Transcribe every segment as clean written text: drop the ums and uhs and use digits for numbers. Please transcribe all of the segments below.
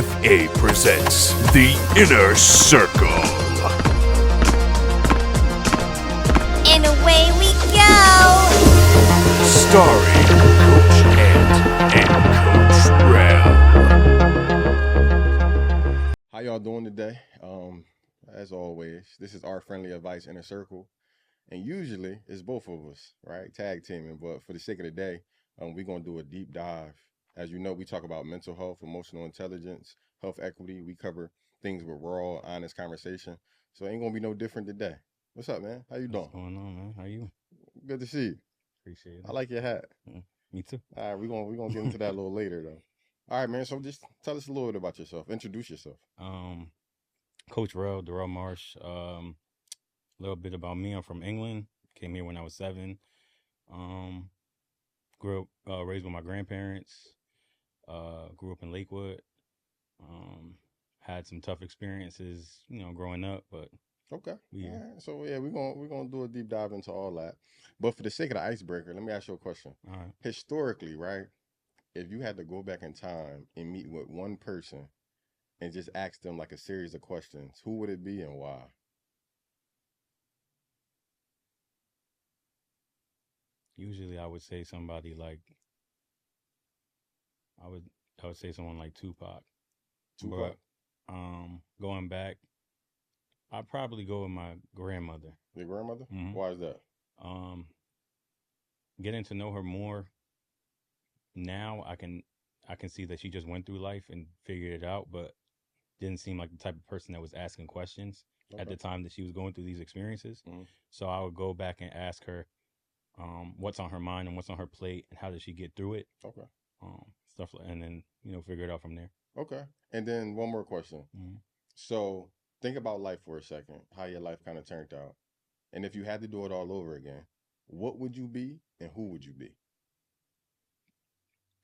FA presents The Inner Circle. And away we go! Starring Coach Ant and Coach Rel. How y'all doing today? As always, this is our friendly advice inner circle, and usually it's both of us, right? Tag teaming, but for the sake of the day, we're gonna do a deep dive. As you know, we talk about mental health, emotional intelligence, health equity. We cover things with raw, honest conversation. So it ain't gonna be no different today. What's up, man? How you doing? What's going on, man? How you? Good to see you. Appreciate it. I like your hat. Me too. All right, we're gonna get into that a little later though. All right, man. So just tell us a little bit about yourself. Introduce yourself. Coach Darrell Marsh. A little bit about me. I'm from England. Came here when I was 7. Grew up, raised with my grandparents. Grew up in Lakewood. Had some tough experiences, growing up, but Okay. yeah. All right. So yeah, we're gonna do a deep dive into all that. But for the sake of the icebreaker, let me ask you a question. All right. Historically, right? If you had to go back in time and meet with one person and just ask them like a series of questions, who would it be and why? Usually, I would say somebody like I would say someone like Tupac. Tupac. But going back, I'd probably go with my grandmother. Your grandmother? Mhm. Why is that? Getting to know her more now, I can see that she just went through life and figured it out, but didn't seem like the type of person that was asking questions at the time that she was going through these experiences. Mhm. So I would go back and ask her what's on her mind and what's on her plate and how did she get through it. Okay. Stuff like, and then figure it out from there. Okay. And then one more question. Mm-hmm. So think about life for a second, how your life kind of turned out. And if you had to do it all over again, what would you be and who would you be?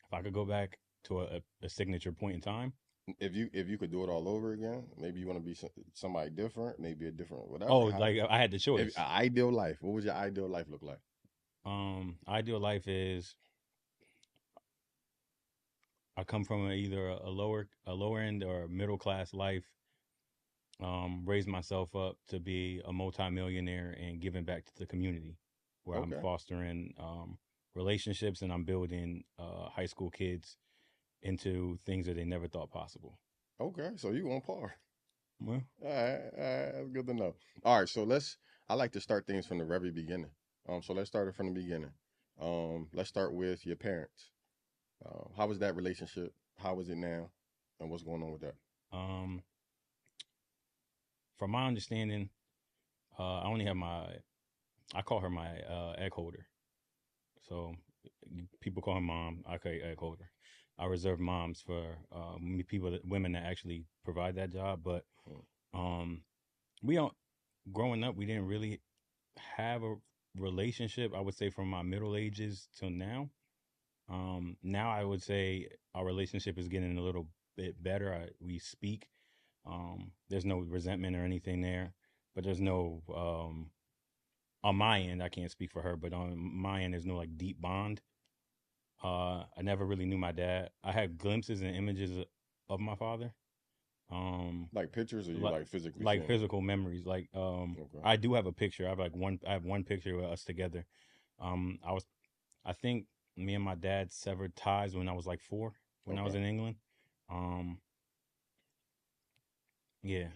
If I could go back to a signature point in time. If you could do it all over again, maybe you want to be somebody different, maybe a different whatever. Oh, like I had the choice. Ideal life. What would your ideal life look like? Ideal life is I come from either a lower end or middle class life. Raised myself up to be a multimillionaire and giving back to the community, where I'm fostering relationships and I'm building high school kids into things that they never thought possible. Okay, so you on par. Well, all right, that's good to know. All right, so I like to start things from the very beginning. So let's start it from the beginning. Let's start with your parents. How was that relationship? How is it now? And what's going on with that? From my understanding, I only have I call her my egg holder. So people call her mom. I call her egg holder. I reserve moms for women that actually provide that job. But we don't. Growing up, we didn't really have a relationship. I would say from my middle ages till now. Now I would say our relationship is getting a little bit better. We speak. There's no resentment or anything there, but there's no on my end. I can't speak for her, but on my end, there's no like deep bond. I never really knew my dad. I had glimpses and images of my father. Like pictures, or you like physically? Like physical memories. Like I do have a picture. I have one picture of us together. I think me and my dad severed ties when I was like 4, when I was in England. Yeah.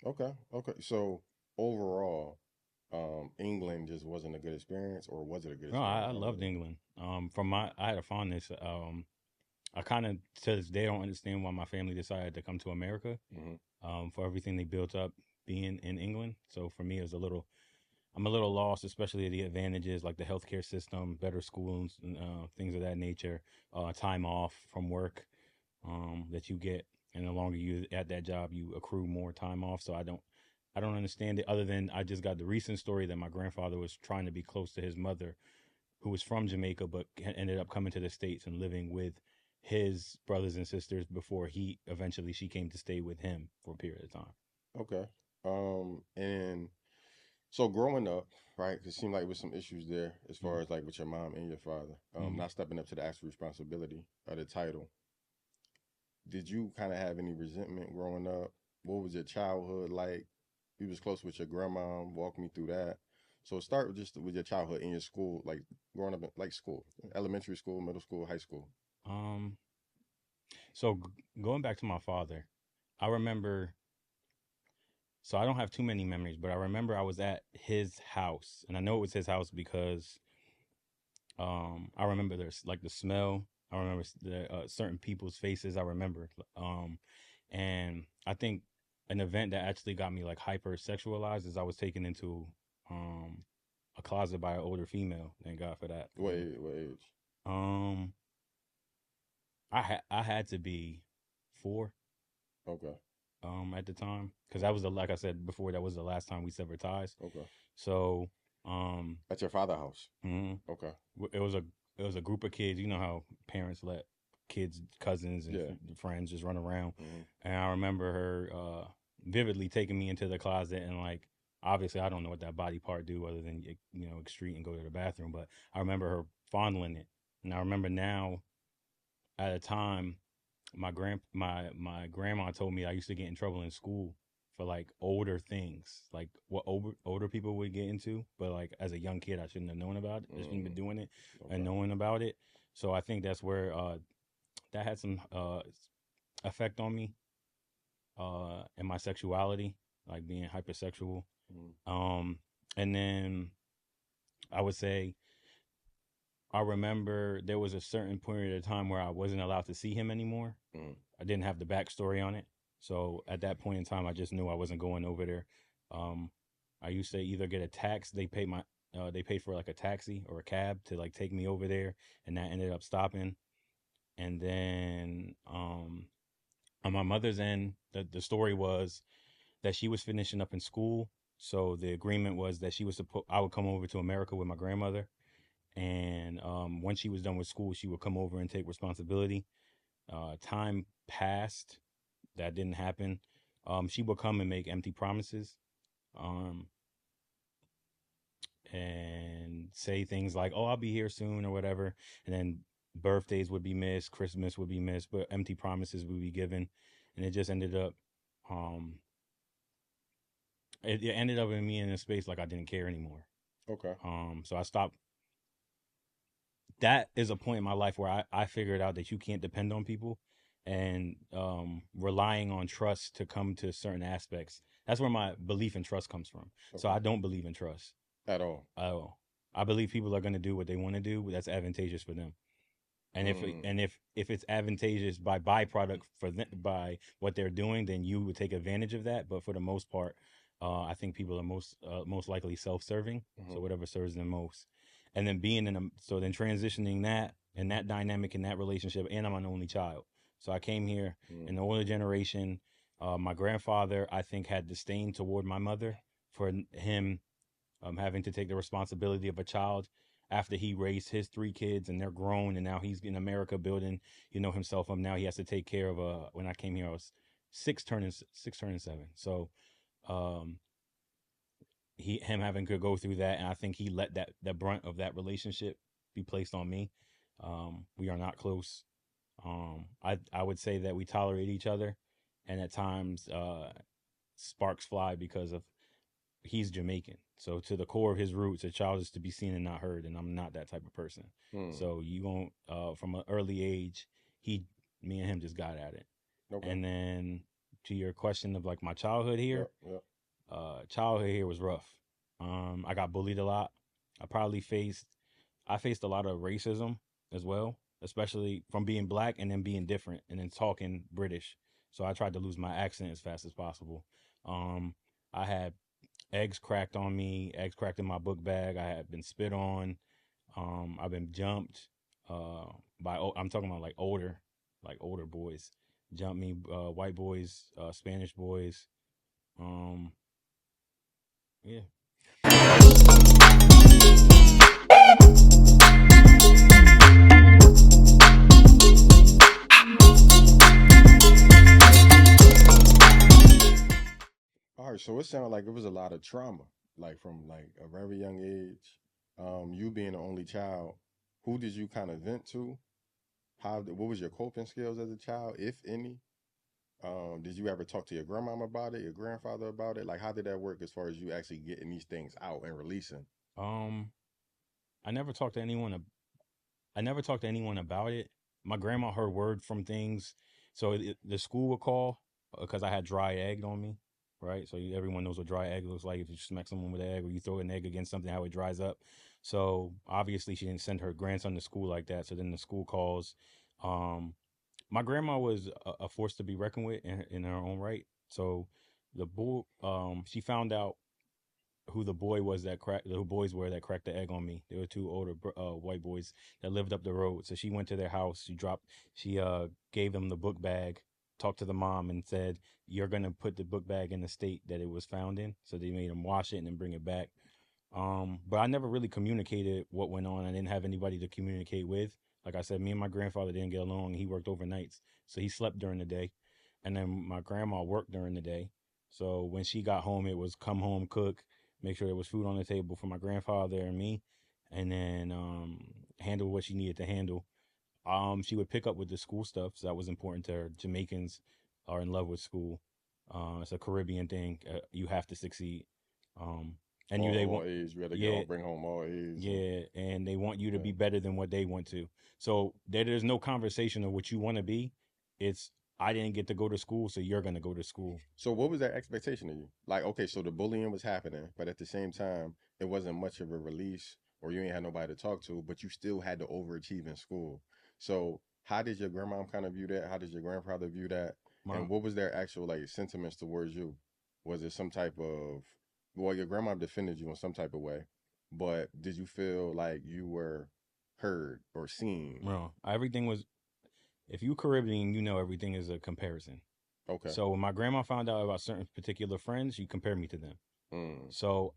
Okay. So overall, England just wasn't a good experience, or was it a good No, experience? I loved England. I had a fondness. I kind of to this day don't understand why my family decided to come to America. For everything they built up being in England. So for me, I'm a little lost, especially the advantages like the healthcare system, better schools, things of that nature, time off from work that you get, and the longer you at that job, you accrue more time off. So I don't understand it. Other than I just got the recent story that my grandfather was trying to be close to his mother, who was from Jamaica, but ended up coming to the States and living with his brothers and sisters before she came to stay with him for a period of time. Okay. And so growing up, right? It seemed like there was some issues there as far as like with your mom and your father, not stepping up to the actual responsibility of the title. did you kind of have any resentment growing up? What was your childhood like? You was close with your grandma. Walk me through that. So start with just with your childhood in your school, like growing up in like school, elementary school, middle school, high school. Um, so going back to my father, I remember. So I don't have too many memories, but I remember I was at his house, and I know it was his house because I remember there's like the smell. I remember the certain people's faces. I remember, and I think an event that actually got me like hyper sexualized is I was taken into um a closet by an older female. Thank God for that. What age? Um, I had to be 4 Okay, at the time because that was the like I said before that was the last time we severed ties. okay. So um, At your father's house. mhm. Okay. It was a group of kids. You know how parents let kids, cousins, and Yeah. friends just run around. Hmm. And I remember her vividly taking me into the closet and like obviously I don't know what that body part do other than excrete and go to the bathroom. But I remember her fondling it, and I remember now at a time my grandma told me I used to get in trouble in school for like older things, like what older people would get into. But like as a young kid, I shouldn't have known about it. I shouldn't have been doing it and Okay. knowing about it. So I think that's where that had some effect on me and my sexuality, like being hypersexual. Mm-hmm. And then I would say I remember there was a certain period of time where I wasn't allowed to see him anymore. Mm-hmm. I didn't have the backstory on it. So at that point in time, I just knew I wasn't going over there. Um, I used to either get a tax. They paid for like a taxi or a cab to like take me over there, and that ended up stopping. And then on my mother's end, the story was that she was finishing up in school. So the agreement was that I would come over to America with my grandmother, and once she was done with school, she would come over and take responsibility. Time passed, that didn't happen. She would come and make empty promises, um, and say things like, "Oh, I'll be here soon" or whatever. And then birthdays would be missed, Christmas would be missed, but empty promises would be given, and it just ended up, um, it ended up in me in a space like I didn't care anymore. Okay. So I stopped. That is a point in my life where I figured out that you can't depend on people, and relying on trust to come to certain aspects. That's where my belief in trust comes from. So Okay. I don't believe in trust At all. at all. I believe people are going to do what they want to do. That's advantageous for them. And Mm. if it's advantageous by byproduct for them, by what they're doing, then you would take advantage of that. But for the most part, I think people are most likely self-serving. Mm-hmm. So whatever serves them most. And then then transitioning that and that dynamic in that relationship, and I'm an only child. So I came here in the older generation. My grandfather, I think, had disdain toward my mother for him having to take the responsibility of a child after he raised his 3 kids and they're grown, and now he's in America building, himself up. Now he has to take care of when I came here, I was six turning 7. So um, him having to go through that, and I think he let the brunt of that relationship be placed on me. We are not close. I would say that we tolerate each other, and at times sparks fly because of he's Jamaican. So to the core of his roots, a child is to be seen and not heard, and I'm not that type of person. Mm. So you won't from an early age, me and him just got at it. Okay. And then to your question of like my childhood Yeah. here, Yeah. childhood here was rough. I got bullied a lot. I faced a lot of racism as well, especially from being black and then being different and then talking British. So I tried to lose my accent as fast as possible. I had eggs cracked on me, eggs cracked in my book bag. I had been spit on. I've been jumped I'm talking about like older boys. Jumped me, white boys, Spanish boys. Um, yeah. All right. So it sounded like it was a lot of trauma, like from like a very young age. You being the only child, who did you kind of vent to? What was your coping skills as a child, if any? Did you ever talk to your grandmama about it, your grandfather about it? Like, how did that work as far as you actually getting these things out and releasing? Um, I never talked to anyone. I never talked to anyone about it. My grandma heard word from things, so the school would call because I had dry egg on me, right? So everyone knows what dry egg looks like. If you smack someone with an egg or you throw an egg against something, how it dries up. So obviously she didn't send her grandson to school like that. So then the school calls. Um, my grandma was a force to be reckoned with in her own right. So she found out who the boy was that cracked the boys were that cracked the egg on me. There were two older white boys that lived up the road. So she went to their house. She gave them the book bag, talked to the mom, and said, "You're gonna put the book bag in the state that it was found in." So they made them wash it and then bring it back. But I never really communicated what went on. I didn't have anybody to communicate with. Like I said, me and my grandfather didn't get along. He worked overnights, so he slept during the day, and then my grandma worked during the day. So when she got home, it was come home, cook, make sure there was food on the table for my grandfather and me, and then handle what she needed to handle. She would pick up with the school stuff, so that was important to her. Jamaicans are in love with school. It's a Caribbean thing. You have to succeed. Um, and you they All want A's. You had to get yeah home, bring home all A's. yeah, and they want you to Yeah. be better than what they want to. So there's no conversation of what you want to be. It's I didn't get to go to school, so you're gonna go to school. So what was their expectation of you? Like, okay, so the bullying was happening, but at the same time, it wasn't much of a release, or you ain't had nobody to talk to, but you still had to overachieve in school. So how did your grandma kind of view that? How did your grandfather view that? My And what was their actual like sentiments towards you? Was it some type of, well, your grandma defended you in some type of way, but did you feel like you were heard or seen? Well, everything was. If you Caribbean, you know everything is a comparison. Okay. So when my grandma found out about certain particular friends, she compared me to them. Mm, So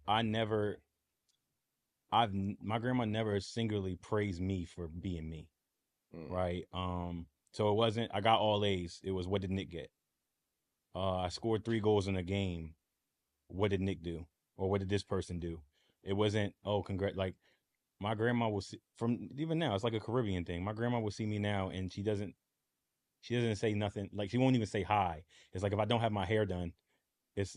my grandma never singularly praised me for being me, mm. right? So it wasn't I got all A's. It was what did Nick get? I scored 3 goals in a game. What did Nick do? Or what did this person do? It wasn't like my grandma will see from even now. It's like a Caribbean thing. My grandma will see me now, and she doesn't say nothing. Like she won't even say hi. It's like if I don't have my hair done,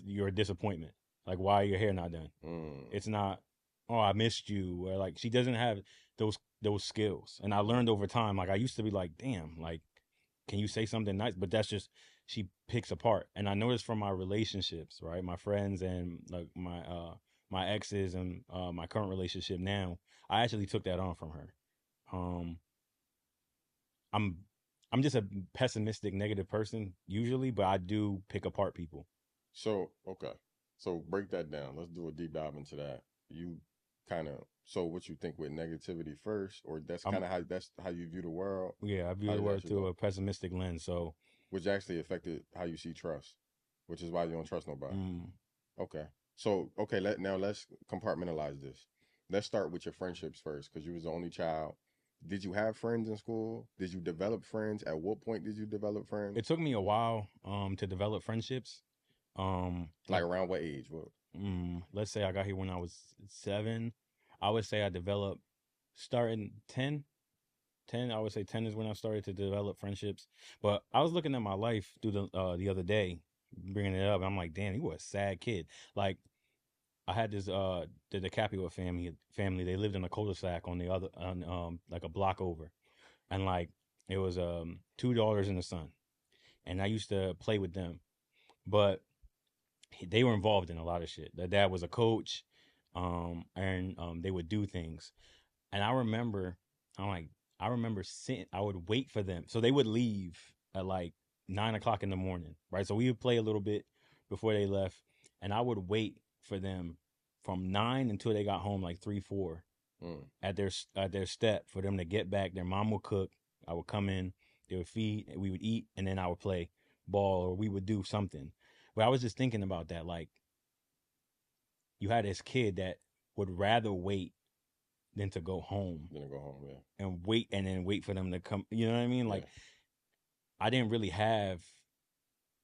you're a disappointment. Like why your hair not done? Mm, It's not. Oh, I missed you. Or like she doesn't have those skills. And I learned over time. Like I used to be like, damn, like can you say something nice? But that's just she picks apart. And I noticed from my relationships, right, my friends and like my exes and my current relationship now, I actually took that on from her. Um, I'm I'm just a pessimistic, negative person usually, but I do pick apart people. So, okay. So break that down. Let's do a deep dive into that. You kind of, so what you think with negativity first, or I'm that's how you view the world? Yeah, I view How the did that world actually through go? a pessimistic lens. So, Which actually affected how you see trust, which is why you don't trust nobody. mm, Okay. So, okay, now let's compartmentalize this. Let's start with your friendships first, because you was the only child. Did you have friends in school? Did you develop friends? At what point did you develop it friends? took me a while to develop friendships. Like Like around what age? What? let's say I got here when I was 7. I would say I developed starting 10. 10, I would say 10 is when I started to develop friendships. But I was looking at my life through the other day, bringing it up. And I'm like, damn, you were a sad kid. Like I had this the DiCaprio family. They lived in a cul-de-sac on the other on like a block over, and like it was two daughters and a son, and I used to play with them, but they were involved in a lot of shit. Their dad was a coach, and they would do things, and I'm like, I remember sitting. I would wait for them, so they would leave at like 9 o'clock in the morning, right? So we would play a little bit before they left, and I would wait for them from 9 until they got home, like 3, 4, Mm. at their step for them to get back. Their mom would cook. I would come in. They would feed. We would eat, and then I would play ball or we would do something. But I was just thinking about that, like you had this kid that would rather wait than to go home Gonna go home, yeah. and wait and then wait for them to come. You know what I mean? Like Yeah. I didn't really have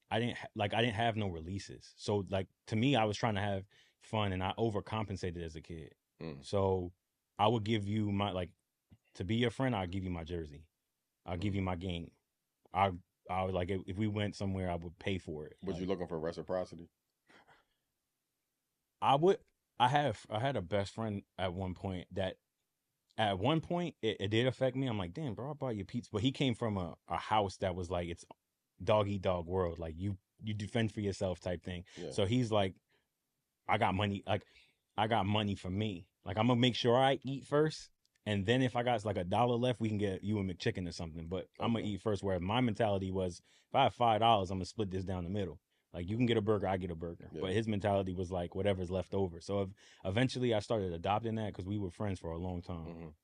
I didn't have no releases. So like to me I was trying to have fun and I overcompensated as a kid. Mm. So I would give you my like to be your friend, I'll give you my jersey. I'll give Mm. you my game. I I was like, if we went somewhere, I would pay for it. Was Like, you looking for reciprocity? I would. I had a best friend at one point that at one point it did affect me. I'm like, damn, bro, I bought you pizza, but he came from a house that was like it's dog eat dog world, like you defend for yourself type thing. Yeah. So he's like, I got money, like I got money for me. Like I'm gonna make sure I eat first, and then if I got like $1 left, we can get you a McChicken or something. But I'm gonna eat first. Where my mentality was, if I have $5, I'm gonna split this down the middle. Like you can get a burger, I get a burger. Yeah. But his mentality was like whatever's left over. So eventually I started adopting that because we were friends for a long time.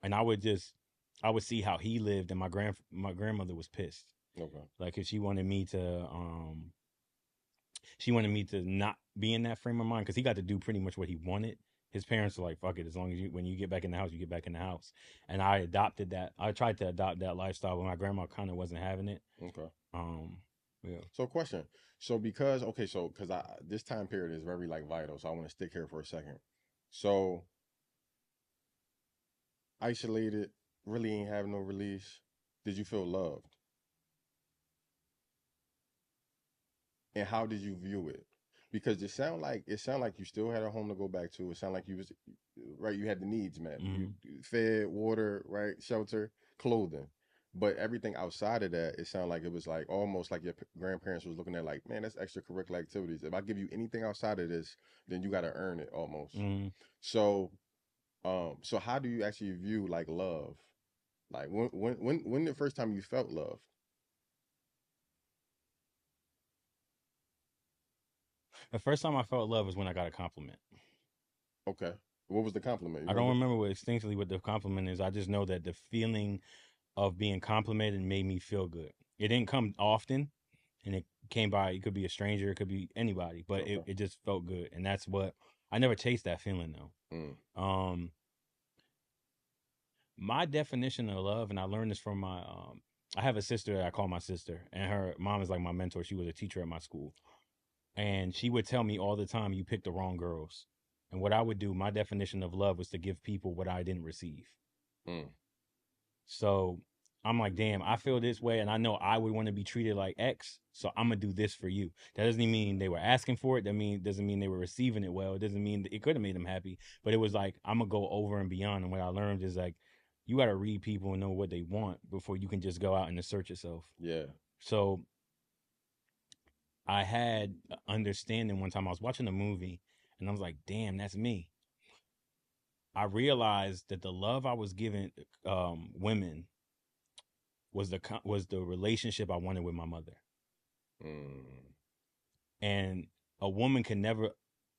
And I would see how he lived, and my grandmother was pissed. Okay. Like if she wanted me to not be in that frame of mind because he got to do pretty much what he wanted. His parents were like, fuck it, as long as when you get back in the house, you get back in the house. And I adopted that. I tried to adopt that lifestyle, but my grandma kind of wasn't having it. Okay. Yeah. So question. So this time period is very like vital. So I want to stick here for a second. So isolated, really ain't have no release. Did you feel loved? And how did you view it? Because it sound like you still had a home to go back to. It sounded like you was right. You had the needs met. You fed, water, right, shelter, clothing. But everything outside of that, it sounded like it was like almost like your grandparents was looking at like, man, that's extracurricular activities. If I give you anything outside of this, then you got to earn it almost. So how do you actually view like love? Like when the first time you felt love? The first time I felt love was when I got a compliment. Okay. What was the compliment? I don't remember instinctively what the compliment is. I just know that the feeling of being complimented made me feel good. It didn't come often, and it came by. It could be a stranger, it could be anybody, but it just felt good, and that's what I never chased that feeling though. My definition of love, and I learned this from my I have a sister that I call my sister, and her mom is like my mentor. She was a teacher at my school. And she would tell me all the time, you picked the wrong girls. And what I would do, my definition of love was to give people what I didn't receive. So I'm like, damn, I feel this way. And I know I would want to be treated like X. So I'm going to do this for you. That doesn't mean they were asking for it. Doesn't mean they were receiving it well. It doesn't mean it could have made them happy. But it was like, I'm going to go over and beyond. And what I learned is like, you got to read people and know what they want before you can just go out and assert yourself. Yeah. So I had understanding one time. I was watching a movie and I was like, damn, that's me. I realized that the love I was giving women was the relationship I wanted with my mother. And a woman can never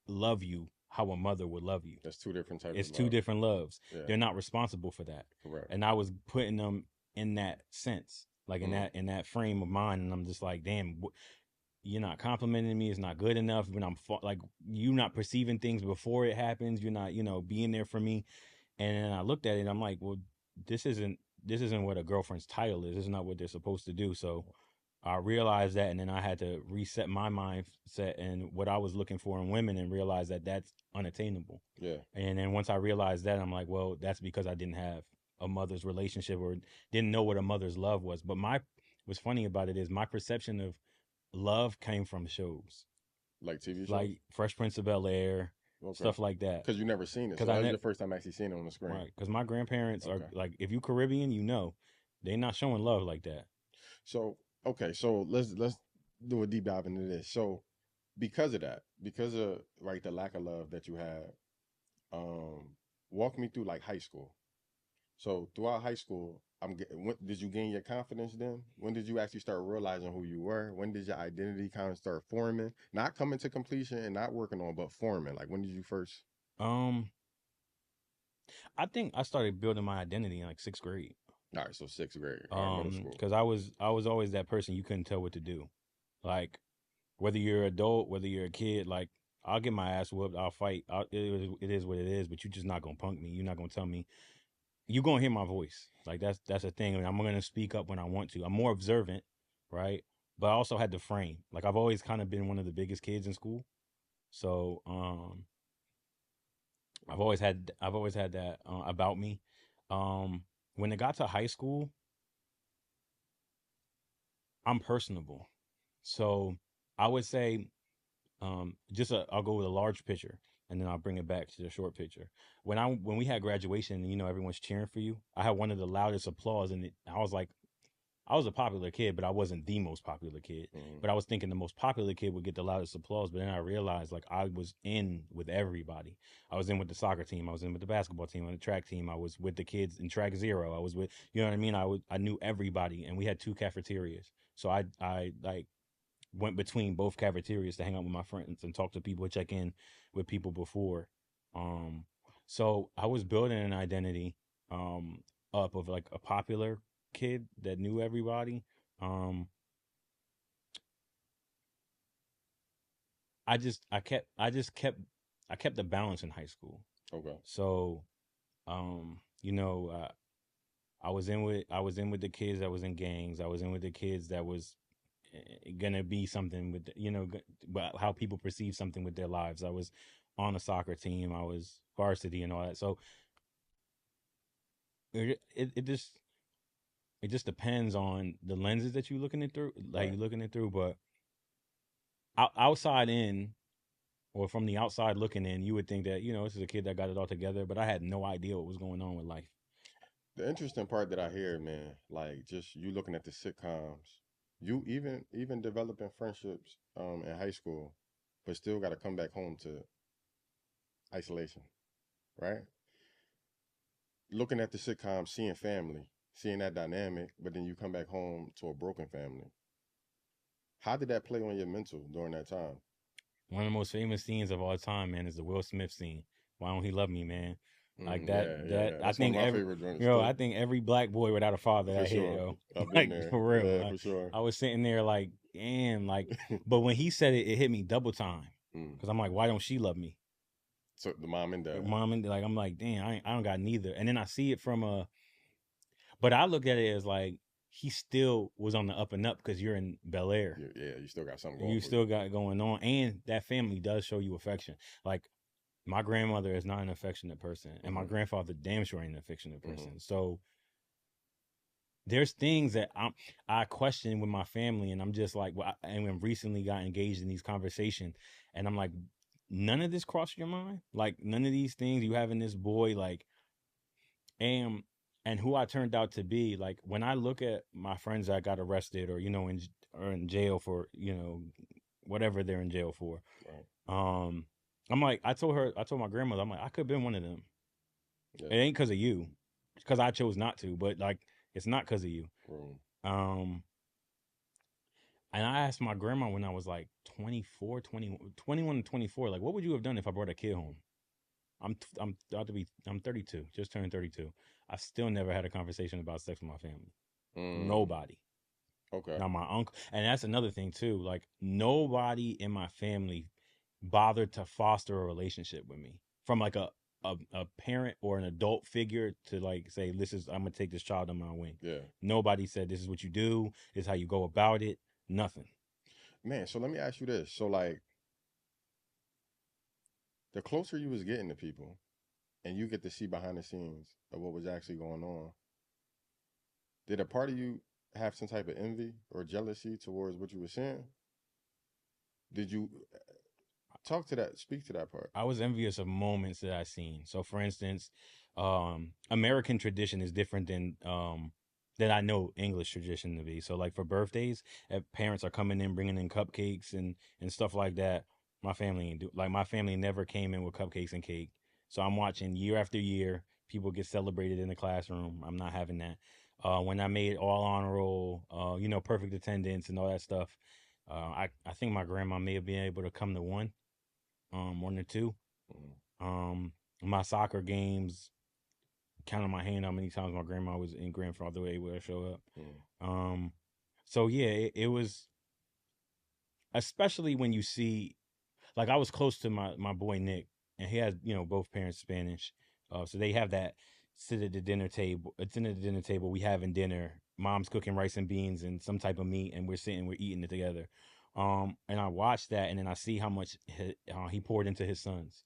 love you how a mother would love you. That's two different types It's of two love. different loves. Yeah. They're not responsible for that. Correct. And I was putting them in that sense, like in that frame of mind. And I'm just like, damn, you're not complimenting me. It's not good enough. When I'm like, you're not perceiving things before it happens. You're not, being there for me. And then I looked at it. I'm like, well, this isn't what a girlfriend's title is. This is not what they're supposed to do. So I realized that, and then I had to reset my mindset and what I was looking for in women, and realize that that's unattainable. Yeah. And then once I realized that, I'm like, well, that's because I didn't have a mother's relationship or didn't know what a mother's love was. But what's funny about it is my perception of love came from shows, like TV shows, like Fresh Prince of Bel-Air, stuff like that. Because you never seen it. So that was your first time actually seeing it on the screen. Right. Because my grandparents are like, if you Caribbean, they're not showing love like that. So let's do a deep dive into this. So because of that, because of the lack of love that you had, walk me through like high school. So throughout high school, when did you gain your confidence then? When did you actually start realizing who you were? When did your identity kind of start forming? Not coming to completion and not working on, but forming. Like when did you first? I think I started building my identity in like 6th grade. All right, so 6th grade, middle school. Because I was always that person you couldn't tell what to do. Like whether you're an adult, whether you're a kid, like I'll get my ass whooped, I'll fight. It is what it is, but you're just not gonna punk me. You're not gonna tell me. You're gonna hear my voice. Like that's a thing. I'm gonna speak up when I want to. I'm more observant, right? But I also had the frame. Like I've always kind of been one of the biggest kids in school, so I've always had that about me. When it got to high school, I'm personable. So I would say, I'll go with a large picture, and then I'll bring it back to the short picture. When we had graduation, and everyone's cheering for you, I had one of the loudest applause, and I was like, I was a popular kid, but I wasn't the most popular kid. Mm. But I was thinking the most popular kid would get the loudest applause. But then I realized, like, I was in with everybody. I was in with the soccer team. I was in with the basketball team, on the track team. I was with the kids in track zero. I was with, you know what I mean? I knew everybody, and we had 2 cafeterias. So I like went between both cafeterias to hang out with my friends and talk to people, check in with people before. Um, so I was building an identity up of like a popular kid that knew everybody. Um, I kept the balance in high school. Okay. So, you know, I was in with the kids that was in gangs. I was in with the kids that was gonna be something with but how people perceive something with their lives. I was on a soccer team. I was varsity and all that. So it just depends on the lenses that you're looking it through, like Right. you're looking it through. But outside in, or from the outside looking in, you would think that this is a kid that got it all together. But I had no idea what was going on with life. The interesting part that I hear, man, like just you looking at the sitcoms, you even developing friendships in high school, but still got to come back home to isolation, right? Looking at the sitcom, seeing family, seeing that dynamic, but then you come back home to a broken family. How did that play on your mental during that time? One of the most famous scenes of all time, man, is the Will Smith scene. Why don't he love me, man? Like that. Yeah, That yeah. I That's one of think my favorite joints I too. think every black boy without a father For that hit, sure. yo. I've been Like there. for real. Yeah, for sure. I was sitting there like, damn, like. But when he said it, it hit me double time because I'm like, why don't she love me? So the mom and dad. Mom and like, I'm like, damn, I don't got neither. And then I see it from but I look at it as like he still was on the up and up because you're in Bel Air. Yeah, you still got something going. You still got going on, and that family does show you affection. Like my grandmother is not an affectionate person, and my grandfather damn sure ain't an affectionate person. So there's things that I question with my family, and I'm just like, and recently got engaged in these conversations, and I'm like, none of this crossed your mind, like none of these things you having this boy, like, and who I turned out to be. Like when I look at my friends that got arrested or in jail for whatever they're in jail for, Right. I'm like, I told my grandmother, I'm like, I could have been one of them. Yeah. It ain't because of you, because I chose not to, but like, it's not because of you. And I asked my grandma when I was like 21 and 24, like, what would you have done if I brought a kid home? I'm 32, just turned 32. I still never had a conversation about sex with my family. Nobody. Okay. Now my uncle, and that's another thing too. Like nobody in my family bothered to foster a relationship with me from like a parent or an adult figure to like say, I'm gonna take this child on my wing. Yeah. Nobody said this is what you do, this is how you go about it. Nothing. Man, so let me ask you this. So like the closer you was getting to people and you get to see behind the scenes of what was actually going on, did a part of you have some type of envy or jealousy towards what you were seeing? Did you speak to that part? I was envious of moments that I seen. So for instance, American tradition is different than I know English tradition to be. So like for birthdays, if parents are coming in bringing in cupcakes and stuff like that. My family ain't do, like my family never came in with cupcakes and cake. So I'm watching year after year people get celebrated in the classroom. I'm not having that. When I made all honor roll, perfect attendance and all that stuff, I think my grandma may have been able to come to one or two. My soccer games, count on my hand how many times my grandma was in grandfather able to show up. So yeah, it was, especially when you see, like I was close to my boy Nick, and he has both parents Spanish, so they have that sit at the dinner table. It's in the dinner table. We having dinner. Mom's cooking rice and beans and some type of meat, and we're eating it together. And I watched that, and then I see how much he poured into his sons.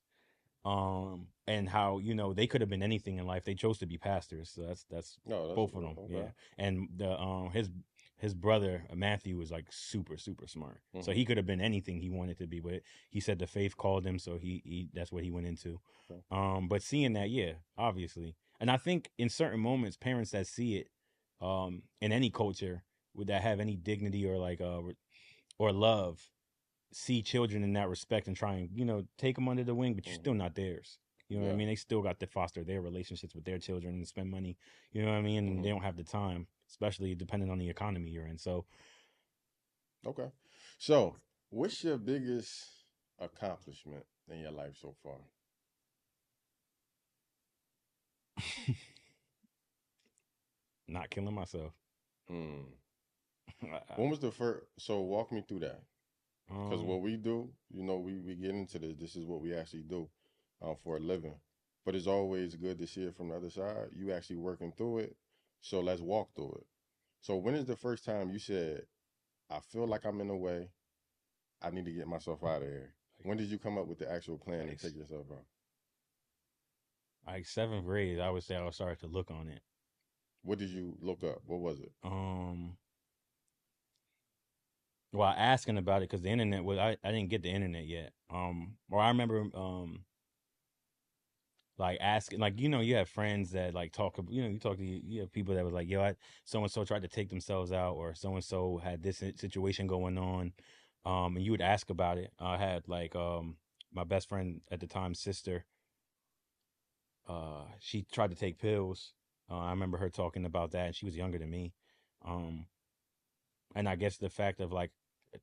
And how they could have been anything in life. They chose to be pastors, so that's No, that's both of them. okay. Yeah, and the his brother Matthew was like super smart, so he could have been anything he wanted to be. But he said the faith called him, so he that's what he went into. Okay. But seeing that, yeah, obviously, and I think in certain moments, parents that see it, in any culture, would that have any dignity or like or love, see children in that respect and try and take them under the wing, but you're still not theirs. You know what I Yeah. mean? They still got to foster their relationships with their children and spend money. You know what I mean? And they don't have the time, especially depending on the economy you're in. So, Okay. So, what's your biggest accomplishment in your life so far? not killing myself. Hmm. When was the first? So, walk me through that. Because what we do, we get into this. This is what we actually do for a living. But it's always good to see it from the other side. You actually working through it. So let's walk through it. So when is the first time you said, I feel like I'm in the way. I need to get myself out of here? When did you come up with the actual plan to take yourself out? Like 7th grade, I would say I started to look on it. What did you look up? What was it? Well, asking about it because the internet was I didn't get the internet yet. Or I remember like asking, like you have friends that like talk, you talk to you have people that was like, yo, so and so tried to take themselves out, or so and so had this situation going on, and you would ask about it. I had like my best friend at the time, sister. She tried to take pills. I remember her talking about that, and she was younger than me. And I guess the fact of like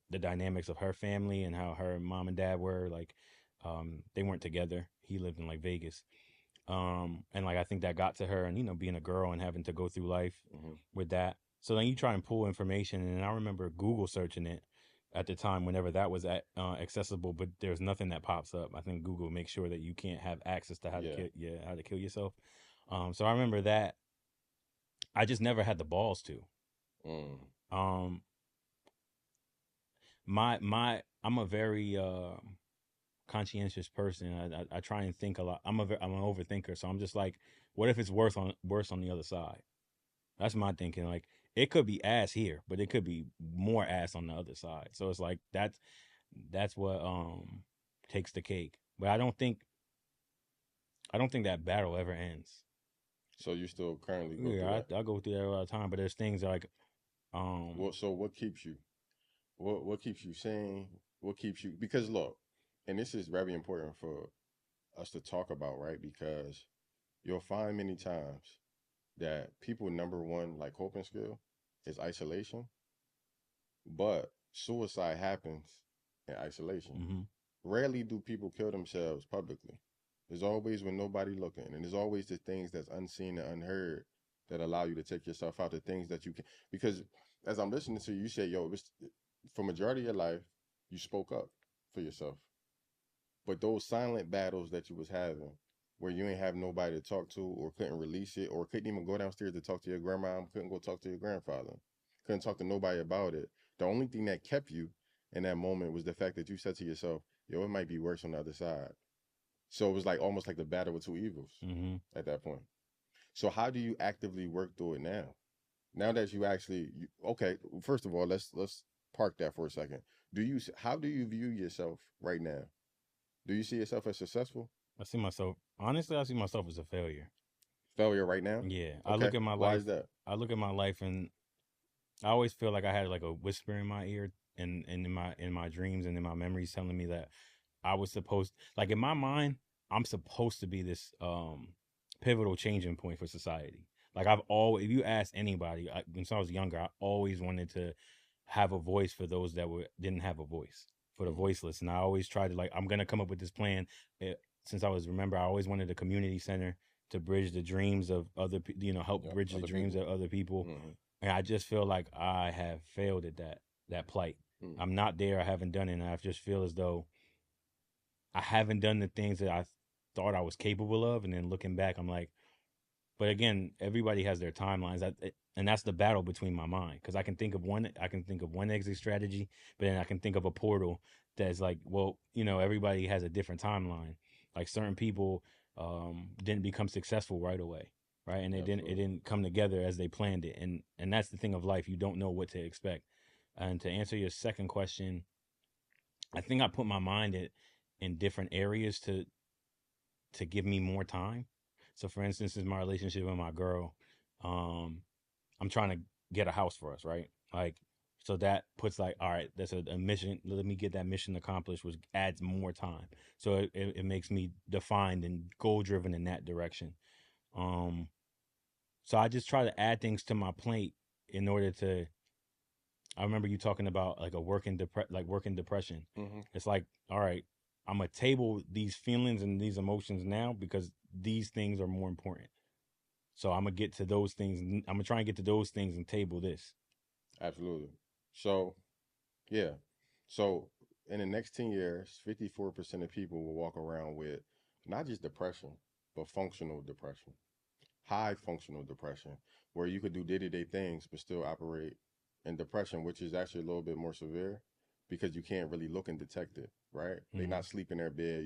the dynamics of her family and how her mom and dad were like, they weren't together. He lived in like Vegas. And like I think that got to her, and being a girl and having to go through life with that. So then you try and pull information, and I remember Google searching it at the time whenever that was accessible, but there's nothing that pops up. I think Google makes sure that you can't have access to how to kill yourself. So I remember that. I just never had the balls to. Um, I'm a very conscientious person. I try and think a lot. I'm an overthinker, so I'm just like, what if it's worse on the other side? That's my thinking. Like it could be ass here, but it could be more ass on the other side. So it's like that's what takes the cake. But I don't think that battle ever ends. So you still currently go through that? I go through that all the time. But there's things like So what keeps you? What keeps you sane? What keeps you? Because look, and this is very important for us to talk about, right? Because you'll find many times that people number one like coping skill is isolation, but suicide happens in isolation. Rarely do people kill themselves publicly. There's always when nobody looking, and there's always the things that's unseen and unheard that allow you to take yourself out. The things that you can, because as I'm listening to you, you say, "Yo, it was, for majority of your life, you spoke up for yourself." But those silent battles that you was having, where you ain't have nobody to talk to, or couldn't release it, or couldn't even go downstairs to talk to your grandma, couldn't go talk to your grandfather, couldn't talk to nobody about it. The only thing that kept you in that moment was the fact that you said to yourself, "Yo, it might be worse on the other side." So it was like almost like the battle with two evils at that point. So how do you actively work through it now? Now that you actually, okay, first of all, let's park that for a second. How do you view yourself right now? Do you see yourself as successful? I see myself as a failure. Failure right now? Yeah. Okay. I look at my life. Why is that? I look at my life and I always feel like I had like a whisper in my ear and in my dreams and in my memories telling me that I was supposed, like in my mind, I'm supposed to be this pivotal changing point for society. Like if you ask anybody, since I was younger, I always wanted to have a voice for those that didn't have a voice, for the voiceless. And I always tried to like, I'm gonna come up with this plan. Since I always wanted a community center to bridge the dreams of other, help bridge the dreams of other people. And I just feel like I have failed at that plight. I'm not there. I haven't done it. And I just feel as though I haven't done the things that I thought I was capable of. And then looking back, I'm like, but again, everybody has their timelines. And that's the battle between my mind. Because I can think of one exit strategy, but then I can think of a portal that's like, well, everybody has a different timeline. Like certain people didn't become successful right away. right? And it Absolutely. didn't come together as they planned it. And that's the thing of life. You don't know what to expect. And to answer your second question, I think I put my mind in different areas to give me more time. So for instance, in my relationship with my girl, um, I'm trying to get a house for us, right? Like, so that puts like, all right, that's a mission. Let me get that mission accomplished, which adds more time. So it makes me defined and goal driven in that direction. Um, so I just try to add things to my plate in order to. I remember you talking about like working depression. Mm-hmm. It's like, all right, I'm gonna table these feelings and these emotions now because these things are more important. So I'm gonna get to those things. I'm gonna try and get to those things and table this. Absolutely. So, yeah. So, in the next 10 years, 54% of people will walk around with not just depression, but functional depression, high functional depression, where you could do day-to-day things but still operate in depression, which is actually a little bit more severe because you can't really look and detect it, right? They Mm-hmm. not sleep in their bed.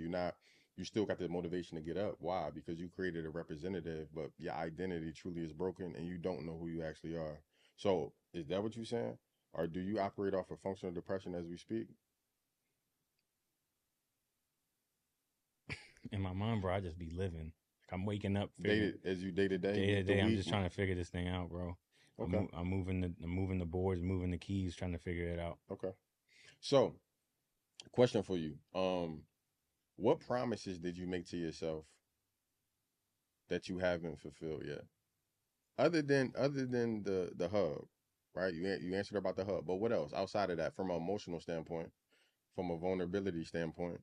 You still got the motivation to get up. Why? Because you created a representative, but your identity truly is broken and you don't know who you actually are. So, is that what you're saying? Or do you operate off of functional depression as we speak? In my mind, bro, I just be living. Like I'm waking up, figuring Day as you day to day, day to week to day. I'm week. just trying to figure this thing out, bro. Okay. I'm moving the boards, moving the keys, trying to figure it out. Okay. So, question for you. What promises did you make to yourself that you haven't fulfilled yet? Other than the hub, right? You answered about the hub, but what else outside of that, from an emotional standpoint, from a vulnerability standpoint?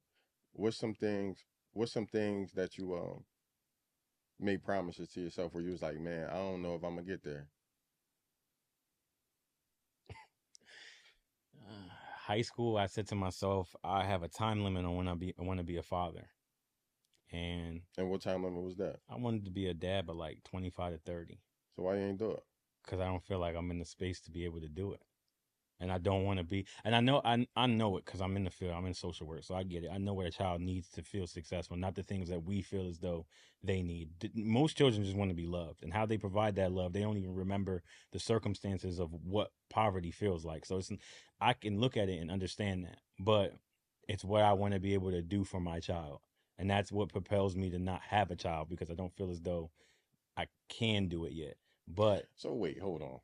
What's some things? What's some things that you made promises to yourself where you was like, man, I don't know if I'm gonna get there. High school, I said to myself, I have a time limit on when I want to be a father, and And what time limit was that? I wanted to be a dad, but like 25 to 30, So why you ain't do it? because I don't feel like I'm in the space to be able to do it. And I don't want to be. And I know it because I'm in the field. I'm in social work, so I get it. I know what a child needs to feel successful, not the things that we feel as though they need. Most children just want to be loved, and how they provide that love, they don't even remember the circumstances of what poverty feels like. So I can look at it and understand that, but it's what I want to be able to do for my child, and that's what propels me to not have a child because I don't feel as though I can do it yet. But So wait, hold on.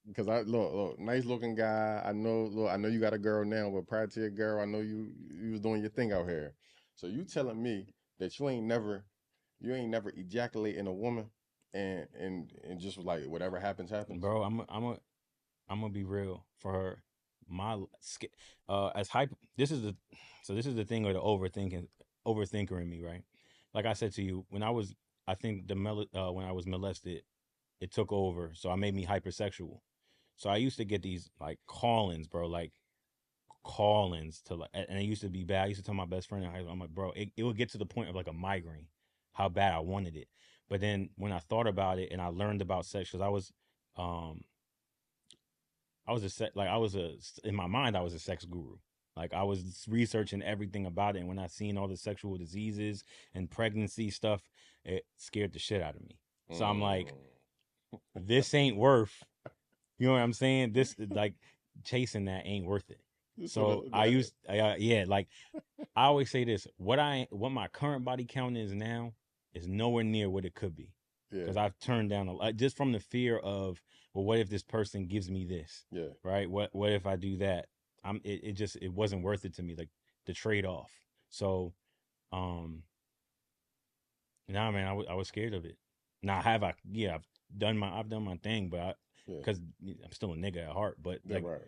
Because I look, nice looking guy. I know you got a girl now, but prior to your girl, I know you was doing your thing out here. So you telling me that you ain't never ejaculate in a woman, and just like whatever happens, happens. bro, I'm gonna be real for her. My as hype. This is the thing of the overthinker in me, right? Like I said to you, I think when I was molested, it took over, so I made me hypersexual. So I used to get these like call-ins, bro, like call-ins to like, and it used to be bad. I used to tell my best friend, I'm like, bro, it would get to the point of like a migraine, how bad I wanted it. But then when I thought about it and I learned about sex, because um, I was in my mind I was a sex guru. Like I was researching everything about it, and when I seen all the sexual diseases and pregnancy stuff, it scared the shit out of me. So I'm like, this ain't worth. You know what I'm saying? This like chasing that ain't worth it. So yeah, like I always say this: what my current body count is now is nowhere near what it could be, Yeah, because I've turned down a lot just from the fear of, well, what if this person gives me this? yeah. Right? What if I do that? It wasn't worth it to me, like the trade off. So um nah, man, I was scared of it. Now I've done my thing, but Yeah, because I'm still a nigga at heart, but yeah, like right.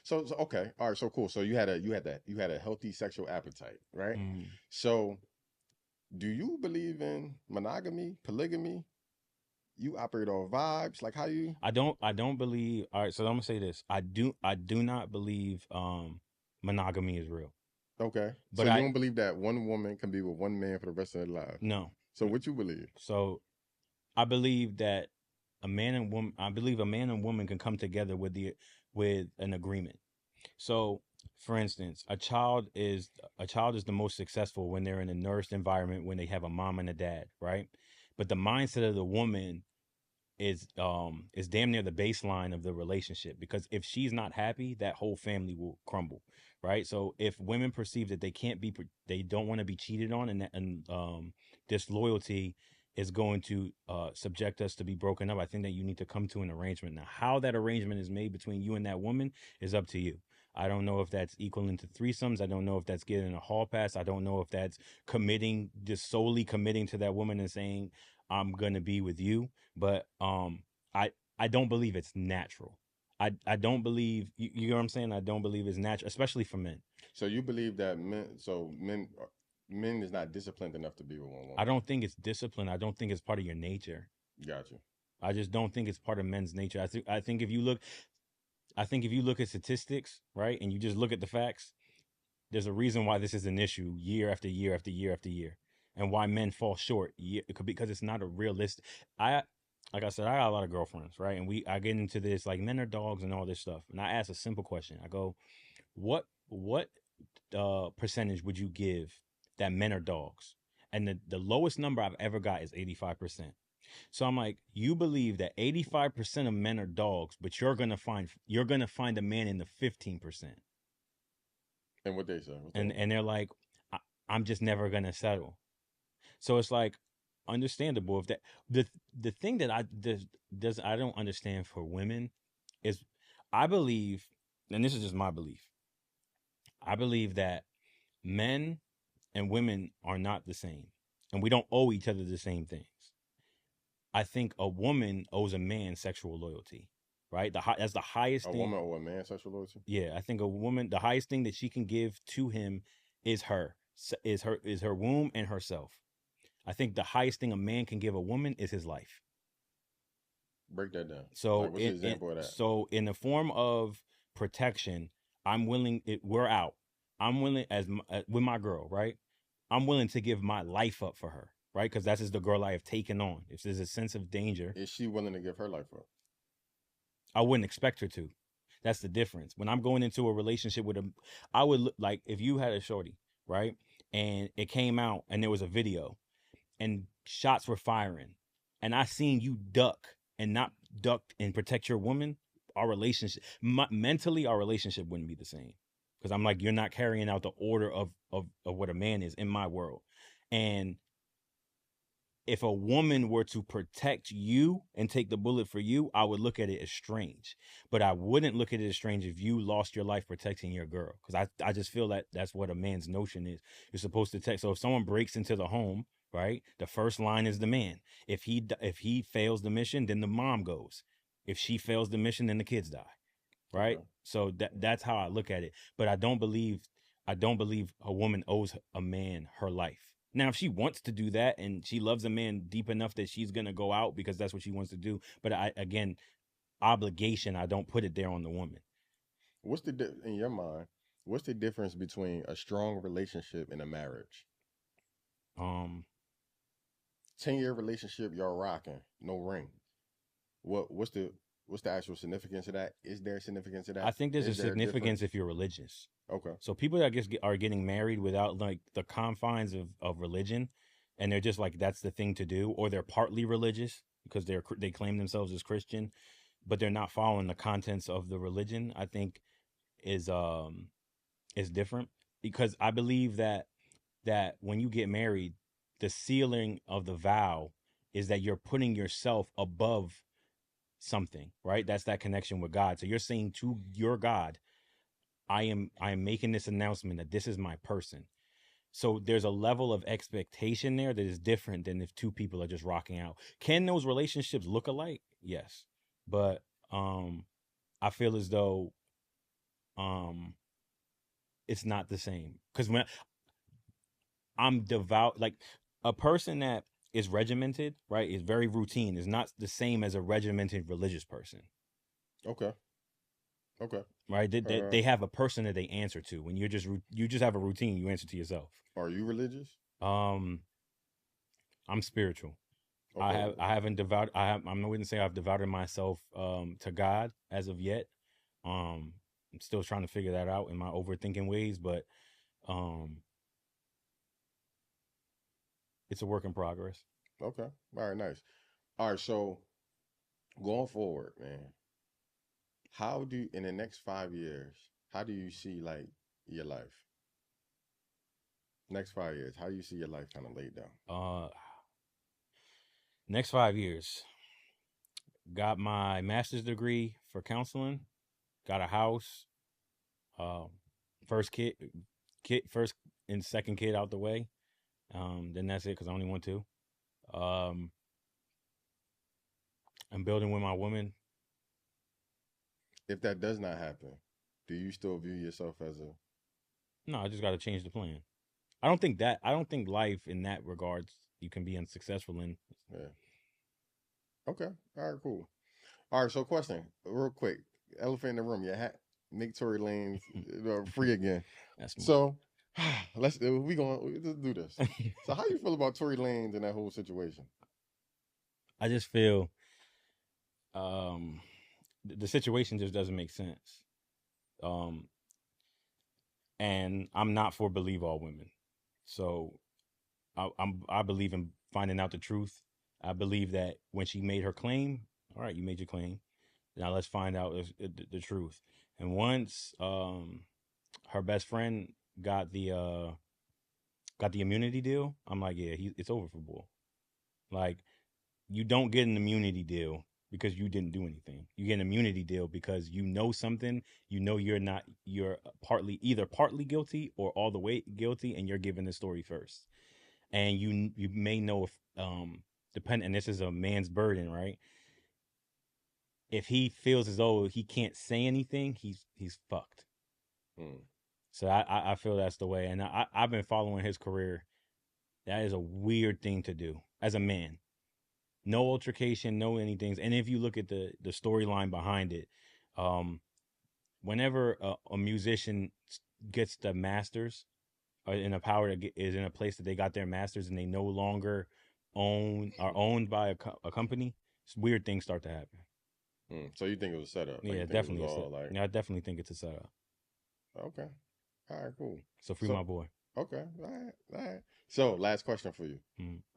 So okay, all right. So cool. So you had a healthy sexual appetite, right? mm, So do you believe in monogamy, polygamy? You operate on vibes, like how you? I don't believe. All right, so I'm gonna say this. I do not believe monogamy is real. Okay, so But you don't believe that one woman can be with one man for the rest of their life. no. So what you believe? So I believe that I believe a man and woman can come together with an agreement. So, for instance, a child is the most successful when they're in a nourished environment, when they have a mom and a dad, right? but the mindset of the woman is damn near the baseline of the relationship, because if she's not happy, that whole family will crumble, right? So if women perceive that they don't want to be cheated on, and disloyalty is going to subject us to be broken up, I think that you need to come to an arrangement. Now, how that arrangement is made between you and that woman is up to you. I don't know if that's equal into threesomes. I don't know if that's getting a hall pass. I don't know if that's just solely committing to that woman and saying, I'm gonna be with you. But I don't believe it's natural. I don't believe you know what I'm saying. I don't believe it's natural, especially for men. So you believe that men is not disciplined enough to be with one woman? I don't think it's discipline. I don't think it's part of your nature. Gotcha. I just don't think it's part of men's nature. I think if you look at statistics, right, and you just look at the facts, there's a reason why this is an issue year after year after year after year, and why men fall short. Because it's not a realistic. Like I said, I got a lot of girlfriends, right, and I get into this like men are dogs and all this stuff, and I ask a simple question. I go, what percentage would you give that men are dogs? And the lowest number I've ever got is 85%. So I'm like, you believe that 85% of men are dogs, but you're gonna find a man in the 15%. And what they say? And they're like, I'm just never gonna settle. So it's like understandable if that the thing that I don't understand for women is, I believe, and this is just my belief, I believe that men and women are not the same, and we don't owe each other the same things. I think a woman owes a man sexual loyalty, right? That's the highest thing. A woman or a man sexual loyalty? Yeah, I think a woman, the highest thing that she can give to him is her womb and herself. I think the highest thing a man can give a woman is his life. Break that down. So, what's the example of that? So in the form of protection, we're out. I'm willing, with my girl, right? I'm willing to give my life up for her, right? Because that is the girl I have taken on. If there's a sense of danger, is she willing to give her life up? I wouldn't expect her to. That's the difference. When I'm going into a relationship with I would look like if you had a shorty, right? And it came out and there was a video and shots were firing, and I seen you duck and not protect your woman, our relationship, mentally, our relationship wouldn't be the same. Because I'm like, you're not carrying out the order of what a man is in my world. And if a woman were to protect you and take the bullet for you, I would look at it as strange. But I wouldn't look at it as strange if you lost your life protecting your girl. Because I just feel that that's what a man's notion is. You're supposed to protect. So if someone breaks into the home, right, the first line is the man. If he fails the mission, then the mom goes. If she fails the mission, then the kids die. Right? Okay. So that's how I look at it. But I don't believe a woman owes a man her life. Now, if she wants to do that and she loves a man deep enough that she's going to go out because that's what she wants to do. But obligation, I don't put it there on the woman. In your mind, what's the difference between a strong relationship and a marriage? 10-year relationship, y'all rocking, no ring. What's the actual significance of that? Is there significance to that? I think there's a significance if you're religious. Okay. So people that are getting married without like the confines of religion, and they're just like, that's the thing to do, or they're partly religious because they claim themselves as Christian, but they're not following the contents of the religion, I think is different. Because I believe that when you get married, the sealing of the vow is that you're putting yourself above something, right? That's that connection with God. So you're saying to your God, I am making this announcement that this is my person. So there's a level of expectation there that is different than if two people are just rocking out. Can those relationships look alike? Yes. But I feel as though it's not the same. Because when I'm devout, like a person that is regimented, right, is very routine, is not the same as a regimented religious person. Okay. Right? They have a person that they answer to. When you just have a routine, you answer to yourself. Are you religious? I'm spiritual. Okay. I wouldn't say I've devoted myself to God as of yet. I'm still trying to figure that out in my overthinking ways, but it's a work in progress. Okay. All right, nice. All right, so going forward, man, how do in the next 5 years, how do you see like your life? Next 5 years, how do you see your life kind of laid down? Next 5 years, got my master's degree for counseling, got a house, first first and second kid out the way. Then that's it because I only want two. I'm building with my woman. If that does not happen, do you still view yourself as a? No, I just got to change the plan. I don't think life in that regards you can be unsuccessful in. Yeah. Okay. All right. Cool. All right. So, question, real quick, elephant in the room. Your hat, make Tory Lanez free again. That's me. So, let's do this. So, how you feel about Tory Lanez and that whole situation? I just feel, the situation just doesn't make sense. And I'm not for believe all women. So I believe in finding out the truth. I believe that when she made her claim, all right, you made your claim. Now let's find out the truth. And once her best friend got the immunity deal, I'm like, yeah, it's over for Bull. Like, you don't get an immunity deal because you didn't do anything. You get an immunity deal because you know something. You know you're either partly guilty or all the way guilty, and you're giving the story first. And you may know if and this is a man's burden, right? If he feels as though he can't say anything, he's fucked. So I feel that's the way. And I've been following his career. That is a weird thing to do as a man. No altercation, no anything. And if you look at the storyline behind it, whenever a musician gets the masters in a power that is in a place that they got their masters and they no longer are owned by a company, weird things start to happen. So you think it was set up? Yeah, definitely. I definitely think it's a setup. Okay. All right, cool. So free my boy. Okay. All right. So last question for you.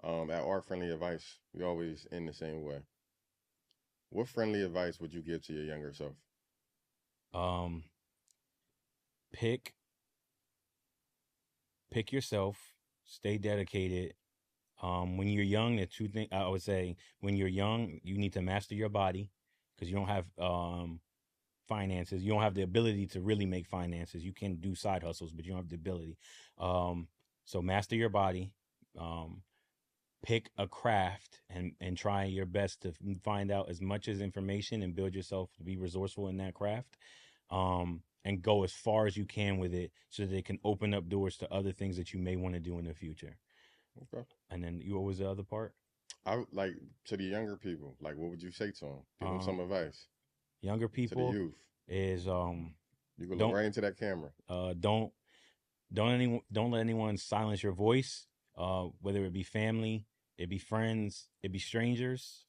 At Art Friendly Advice, we always end the same way. What friendly advice would you give to your younger self? Pick yourself, stay dedicated. When you're young, the two things I would say, when you're young, you need to master your body because you don't have finances. You don't have the ability to really make finances. You can do side hustles, but you don't have the ability. So master your body, pick a craft and try your best to find out as much as information and build yourself to be resourceful in that craft. And go as far as you can with it so that it can open up doors to other things that you may want to do in the future. Okay. And then what was the other part? I like to the younger people, like what would you say to them? Give them some advice. Younger people to the youth is you can look right into that camera. Don't let anyone silence your voice, whether it be family, it be friends, it be strangers.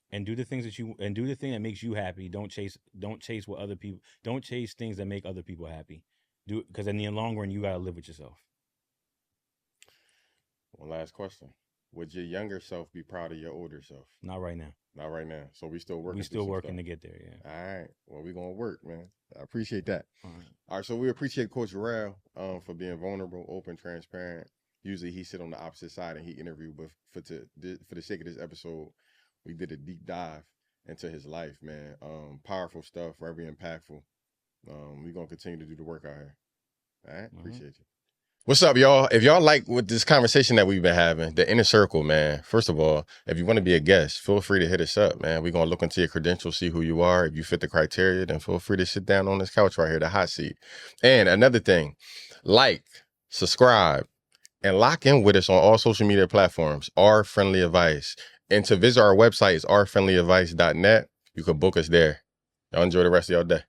And do the things do the thing that makes you happy. Don't chase what other people. Don't chase things that make other people happy. Do it because in the long run you gotta live with yourself. One last question: would your younger self be proud of your older self? Not right now. Not right now. So we still working. We still working to get there. Yeah. All right. Well, we're gonna work, man. I appreciate that. All right. So we appreciate Coach Jarrell for being vulnerable, open, transparent. Usually he sit on the opposite side and he interview, but for the sake of this episode, we did a deep dive into his life, man. Powerful stuff, very impactful. We're gonna continue to do the work out here. All right. Appreciate you. What's up, y'all? If y'all like with this conversation that we've been having, the inner circle, man, first of all, if you want to be a guest, feel free to hit us up, man. We're going to look into your credentials, see who you are. If you fit the criteria, then feel free to sit down on this couch right here, the hot seat. And another thing, like, subscribe, and lock in with us on all social media platforms, Our Friendly Advice. And to visit our website, it's ourfriendlyadvice.net. You can book us there. Y'all enjoy the rest of your day.